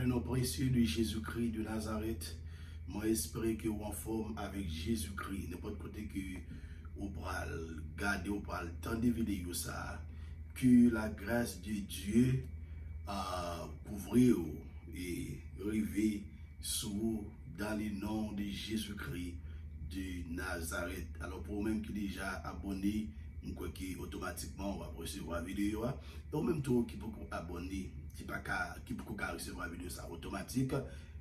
le nom précieux de Jésus-Christ de Nazareth, moi espère que vous en forme avec Jésus-Christ. N'importe côté que vous pourrez garder, vous pourrez tant de vidéos ça, que la grâce de Dieu couvrir et arriver sous dans le nom de Jésus-Christ de Nazareth. Alors pour vous-même qui déjà abonné, je crois que automatiquement on va recevoir la vidéo. Et au même temps qui peut abonner, qui peut recevoir la vidéo ça automatique.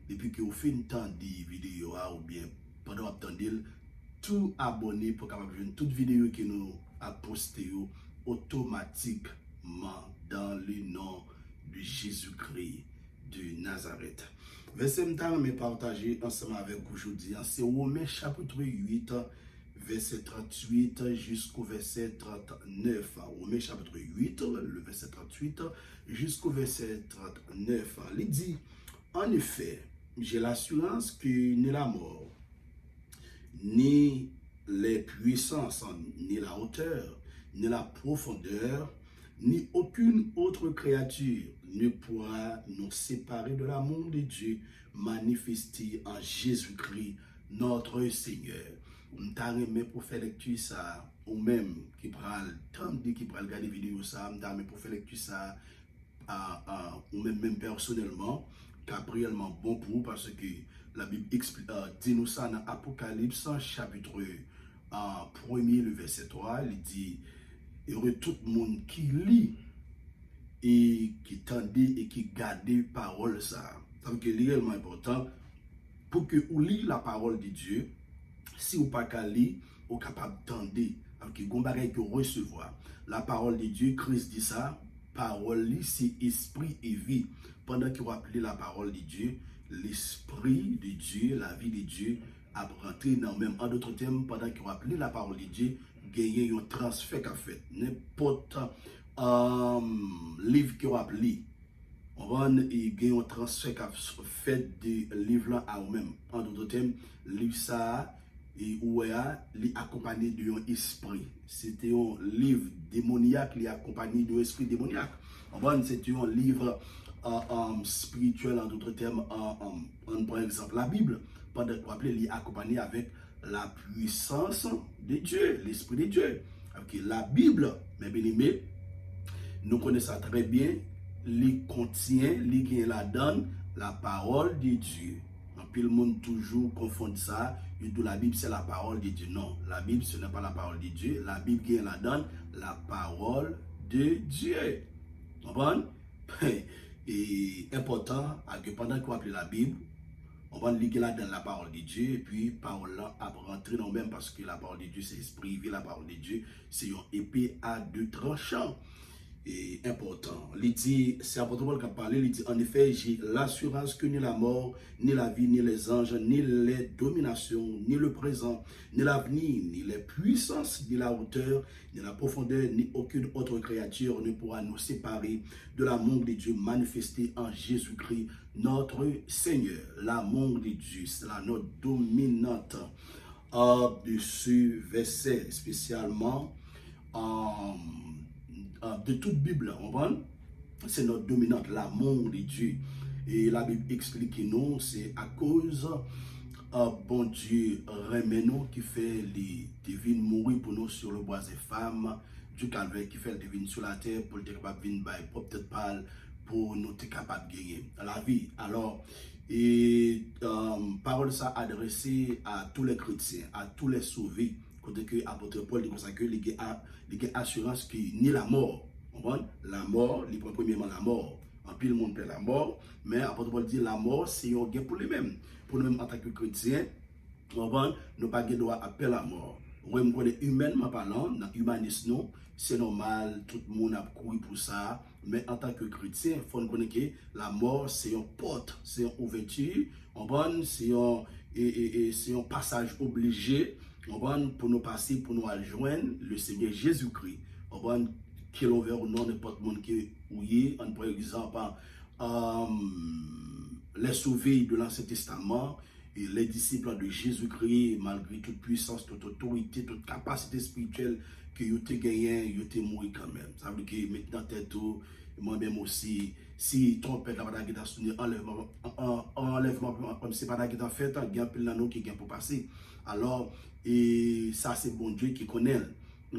Depuis que vous faites un temps de vidéo ou bien pendant attendre tout abonné pour capable voir toute vidéo que nous a posté automatiquement dans le nom de Jésus-Christ de Nazareth. Verset m'ta me partager ensemble avec vous aujourd'hui, c'est Romains chapitre 8 verset 38 jusqu'au verset 39. Romains chapitre 8, le verset 38 jusqu'au verset 39. Il dit, en effet, j'ai l'assurance que ni la mort, ni les puissances, ni la hauteur, ni la profondeur, ni aucune autre créature ne pourra nous séparer de l'amour de Dieu manifesté en Jésus-Christ, notre Seigneur. On t'a remis pour faire lecture ça, ou même qui prend le temps de qui prend regarder vidéo ça, on t'a remis pour faire lecture ça, ou même personnellement, qui réellement bon pour vous parce que la Bible dit nous ça dans Apocalypse chapitre 1er, le verset 3, il dit, heureux tout le monde qui lit et qui tendait et qui gardait parole ça. Ça veut dire que c'est réellement important pour que vous lisez la parole de Dieu. Si vous pas qu'à lire, vous êtes capable d'entendre, avec vous que recevoir. La parole de Dieu, Christ dit ça, parole c'est esprit et vie. Pendant que vous appelez la parole de Dieu, l'esprit de Dieu, la vie de Dieu, a rentré dans même en d'autres termes, pendant que vous appelez la parole de Dieu, gagner un transfert qu'a fait. N'importe livre que vous appelez, on va gagner un transfert qu'a fait de livre à vous-même. En d'autres termes, livre ça, et où est accompagné d'un esprit. C'était un livre démoniaque, il est accompagné d'un esprit démoniaque. C'était un livre spirituel, en d'autres termes, par exemple la Bible, pendant que vous appelez, il est accompagné avec la puissance de Dieu, l'esprit de Dieu. Okay. La Bible, mes bien-aimés, nous connaissons très bien, il contient, il donne la parole de Dieu. Puis le monde toujours confond ça, et de la Bible c'est la parole de Dieu. Non, la Bible ce n'est pas la parole de Dieu. La Bible qui la donne, la parole de Dieu. Comprenez? Et important, que pendant qu'on appelle la Bible, on va lire là dans la parole de Dieu, et puis parole là à rentrer dans même parce que la parole de Dieu c'est esprit, la parole de Dieu c'est une épée à deux tranchants. Et important. Il dit, c'est important qui a parlé, il dit, en effet, j'ai l'assurance que ni la mort, ni la vie, ni les anges, ni les dominations, ni le présent, ni l'avenir, ni les puissances, ni la hauteur, ni la profondeur, ni aucune autre créature ne pourra nous séparer de l'amour de Dieu manifesté en Jésus-Christ, notre Seigneur. L'amour de Dieu, c'est la note dominante de ce verset, spécialement de toute Bible, c'est notre dominante, l'amour de Dieu. Et la Bible explique que non, c'est à cause bon Dieu remet nous qui fait les divines mourir pour nous sur le bois des femmes, du calvaire qui fait les divines sur la terre pour être capable de venir pour peut-être pas pour nous être capable de gagner la vie. Alors, et parole ça adressée à tous les chrétiens, à tous les sauvés. Côté que l'apôtre Paul dit comme ça que il a assurance que ni la mort, la mort, il prend premièrement la mort. En plus, le monde perd la mort, mais l'apôtre Paul dit la mort, c'est un gain pour lui-même. Pour nous-mêmes en tant que chrétiens, nous pas de droit à perdre la mort. Oui, humainement parlant, dans l'humanisme, c'est normal, tout le monde a couru pour ça, mais en tant que chrétien, il faut connaître que la mort, c'est une porte, c'est une ouverture, c'est un passage obligé pour nous passer, pour nous rejoindre le Seigneur Jésus-Christ. Qui est ouvert au nom de n'importe monde qui est ouillé, par exemple, les sauvés de l'Ancien Testament, et les disciples de Jésus-Christ, malgré toute puissance, toute autorité, toute capacité spirituelle que vous avez gagné, vous avez mouru quand même. Ça veut dire que maintenant, moi-même aussi, si trompette la pas qui t'a sonné, enlèvement comme c'est pas qui t'a fait, il y a un peu de qui est pour passer. Alors, et ça c'est bon Dieu qui connaît.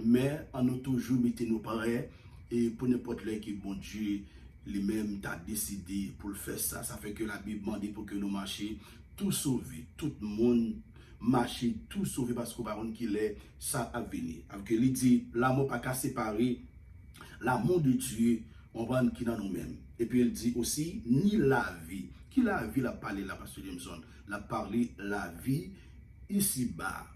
Mais on a toujours mis nos pareils et pour n'importe qui bon Dieu lui-même t'a décidé pour le faire ça. Ça fait que la Bible demande pour que nous marchions tout sauvé, tout le monde marcher tout sauvé parce que par contre qu'il est ça à venir. Alors que il dit l'amour pas qu'à séparer l'amour de Dieu on va qui dans nous-mêmes. Et puis il dit aussi ni la vie. Qui la vie la parlé là parce que Jameson la parlé la vie ici-bas.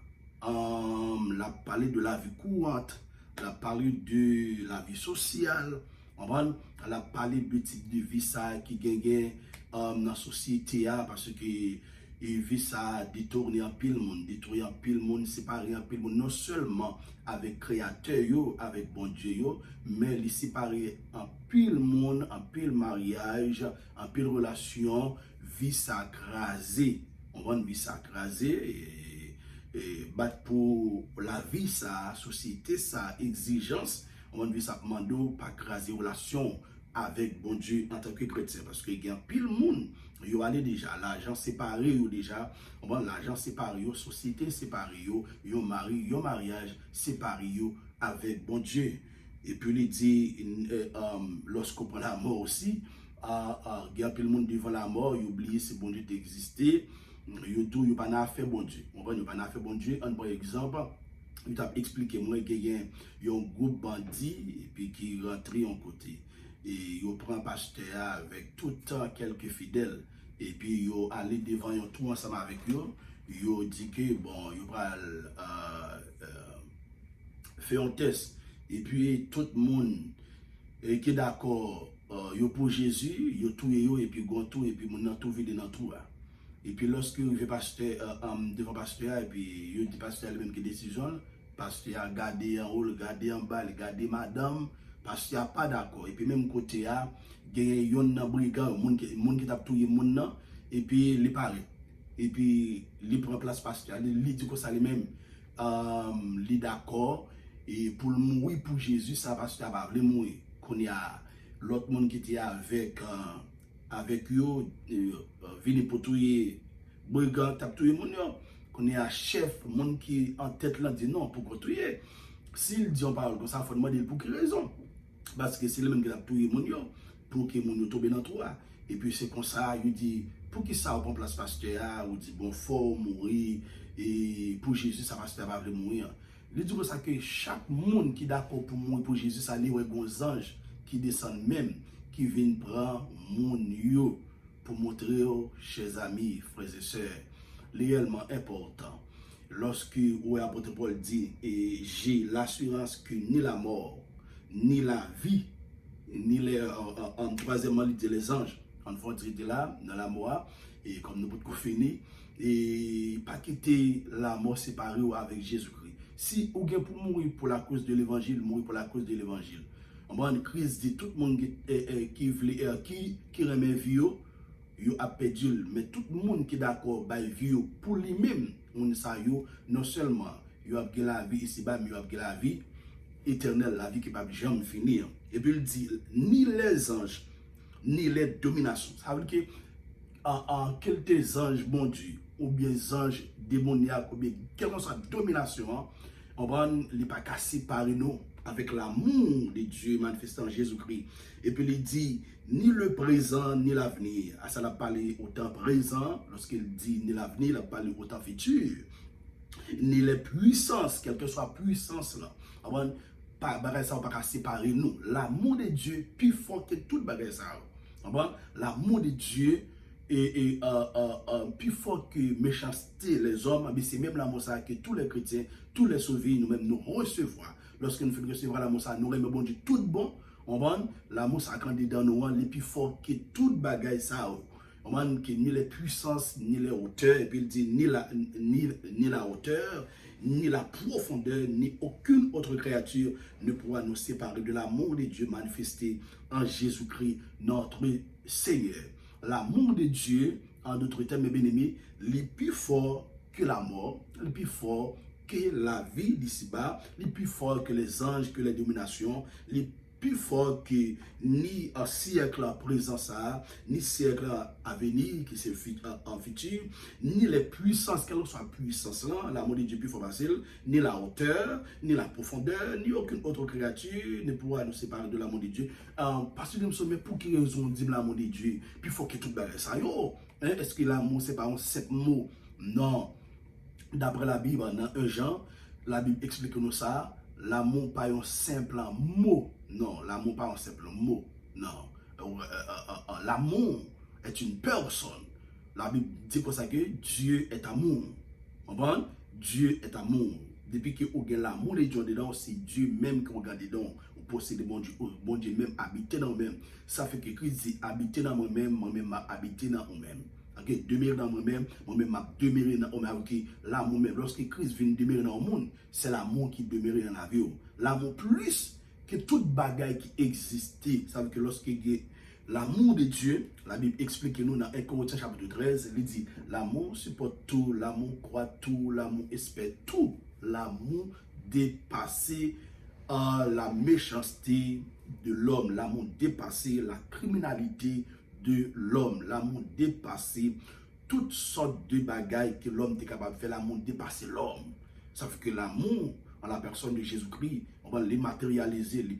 La parlé de la vie courante, la parlé de la vie sociale, on a parlé de type de vie ça qui gagne dans la société parce que et vie ça détourner en pile monde, détruire en pile monde, séparer en pile monde, non seulement avec créateur yo, avec bon Dieu yo, mais les séparer en pile monde, en pile mariage, en pile relation, vie ça crasé. On va vie ça crasé et battre pour la vie ça, société ça, exigence, on va vie ça mando pas craser relation avec bon Dieu en tant que chrétien parce que il y a pile monde yo allé déjà l'argent séparé yo déjà on va l'argent séparé yo société séparé yo mari yo mariage séparé yo avec bon Dieu et puis il dit lorsqu'on prend la mort aussi il y a pile monde devant la mort il oublie si bon Dieu d'exister yo tout yo pas na fait bon Dieu on va yo pas na fait bon Dieu un bon exemple il t'a expliqué moi qu'il y a un groupe bandit et puis qui rentre en côté et il prend pasteur avec tout le temps quelques fidèles et puis il allé devant eux tout ensemble avec eux il dit que bon il va faire un test et puis tout le monde qui est d'accord pour Jésus il tout et puis tout et puis mon tout vide dans tout et puis lorsque il veut pasteur devant pasteur et puis il dit pasteur lui-même qui décision pasteur a gardé en haut gardé en bas gardé madame parce qu'il n'y a pas d'accord. Et puis même côté a il y a un brigand, monde qui t'a tué monde et puis il paraît. Et puis il prend place pasteur, il dit que ça lui-même il d'accord et pour le mourir pour Jésus ça pasteur va vouloir mourir. Qu'on y a l'autre monde qui était avec eux vini pour tuer brigand t'a tué monde qu'on y a chef monde qui en tête là dit non pour tuer. S'il dit on parle comme ça faut demander pour quelle raison. Parce que c'est le même qui a tout le monde pour que mon tombe dans toi et puis c'est comme ça il dit pour qui ça prend place pasteur ou dit bon faut mourir et pour Jésus ça pasteur va mourir il dit comme ça que chaque monde qui d'accord pour mourir pour Jésus ça lui ouais des anges qui descendent même qui viennent prendre mon yo pour montrer aux chers amis frères et sœurs réellement important lorsque l'apôtre Paul dit et j'ai l'assurance que ni la mort ni la vie, ni les troisièmement, il dit les anges, en font traiter là, dans la mort, et comme nous pouvons finir, et pas quitter la mort séparée avec Jésus-Christ. Si vous avez pour mourir pour la cause de l'évangile, mourir pour la cause de l'évangile. On a une crise de tout le monde qui remet vie, il a perdu, mais tout le monde qui est d'accord, vie pour lui-même, on sait non seulement il a la vie ici-bas, mais il a la vie éternelle, la vie qui ne va jamais finir. Et puis il dit, ni les anges, ni les dominations. Ça veut dire que en quelques anges, bon Dieu, ou bien anges démoniaques, ou bien quelle que soit la domination, on va ne pas séparer nous avec l'amour de Dieu manifesté en Jésus-Christ. Et puis il dit, ni le présent, ni l'avenir. À ça, il a parlé au temps présent, lorsqu'il dit ni l'avenir, il a parlé au temps futur. Ni les puissances, quelle que soit la puissance là. Pas bagay ça pas séparer nous. L'amour de Dieu plus fort que toute bagay ça. L'amour de Dieu est plus fort que méchanceté les hommes, mais c'est même l'amour ça que tous les chrétiens, tous les sauvés nous-mêmes nous recevons. Lorsque nous faisons recevoir l'amour ça, nous remettons bon Dieu tout bon. L'amour ça quand dans nous les plus fort que toute bagay ça. Que ni les puissances, ni les hauteurs, et puis il dit ni la hauteur, ni la profondeur, ni aucune autre créature ne pourra nous séparer de l'amour de Dieu manifesté en Jésus-Christ, notre Seigneur. L'amour de Dieu, en d'autres termes, mes bien-aimés, est plus fort que la mort, est plus fort que la vie d'ici-bas, est plus fort que les anges, que les dominations, est plus fort que ni un siècle présent ça, ni siècle à venir qui c'est en futur, ni les puissances, quelle que soit la puissance là, l'amour de Dieu plus fort facile, ni la hauteur, ni la profondeur, ni aucune autre créature ne pourra nous séparer de l'amour de Dieu. Parce que nous sommes, mais pour quelle raison on dit l'amour de Dieu, puis il faut que tout bagarre ça yo. Est-ce que l'amour c'est pas un simple mot? Non. D'après la Bible, dans 1 Jean, la Bible explique nous ça. L'amour pas un simple mot. Non, l'amour pas un simple mot. Non. L'amour est une personne. La Bible dit pour ça que Dieu est amour. Vous comprenez? Dieu est amour. Depuis que vous avez l'amour de Dieu dedans, c'est Dieu même qui regarde dedans. Vous possédez bon Dieu même habité dans vous-même. Ça fait que Christ dit habiter dans moi-même habiter dans vous-même. Okay, demeurer dans moi-même m'a demeurer dans moi-même. L'amour même, lorsque Christ vient demeurer dans le monde, c'est l'amour qui demeure dans la vie. L'amour plus que toute bagaille qui existait. Ça veut dire que lorsque l'amour de Dieu, la Bible explique nous dans 1 Corinthiens chapitre 13, il dit l'amour supporte tout, l'amour croit tout, l'amour espère tout. L'amour dépasse la méchanceté de l'homme, l'amour dépasse la criminalité de l'homme, l'amour dépasse toutes sortes de bagailles que l'homme est capable de faire, l'amour dépasse l'homme. Ça fait que l'amour en la personne de Jésus-Christ, on va les matérialiser, les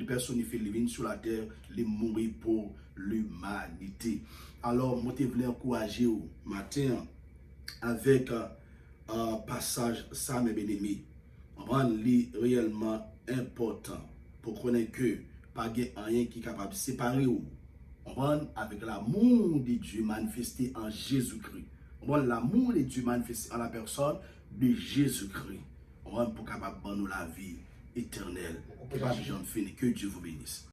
personnifier, les venir sur la terre, les mourir pour l'humanité. Alors, moi, je voulais encourager au matin avec un passage, ça, mes bien-aimés. On va lire réellement important pour connaître que pas rien qui est capable de séparer ou. On va avec l'amour de Dieu manifesté en Jésus-Christ. On va l'amour de Dieu manifesté en la personne de Jésus-Christ. On va pour capable de nous la vie éternelle. Que Dieu vous bénisse.